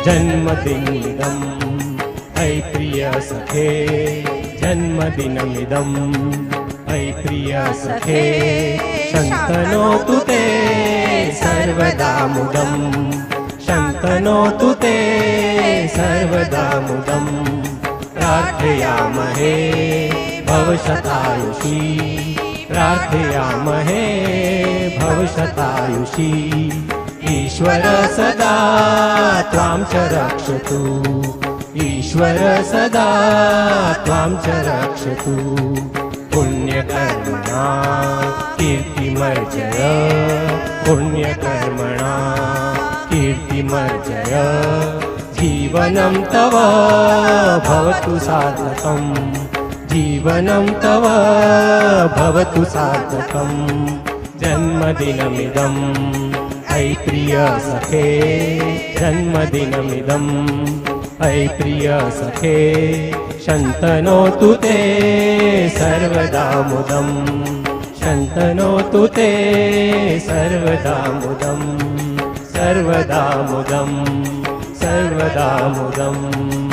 जन्मदिनमिदम् I प्रिय सखे जन्मदिनमिदम् I प्रिय सखे शन्तनोतु ते सर्वदा मुदम् शन्तनोतु ते सर्वदा मुदम् प्रार्थयामहे भवशतायुषी प्रार्थयामहे भवशतायुषी ईश्वर सदा त्वां च रक्षतु ईश्वर सदा त्वां च रक्षतु पुण्यकर्मणा कीर्तिमर्जय पुण्यकर्मणा कीर्तिमर्जय जीवनं तव भवतु सार्थकम् जीवनं तव भवतु सार्थकम् जन्मदिनमिदम् ऐ प्रिय सखे जन्मदिनमिदम् ऐ प्रिय सखे शन्तनोतु ते सर्वदा मुदम् शन्तनोतु ते सर्वदा मुदम् सर्वदा मुदम् सर्वदा मुदम्।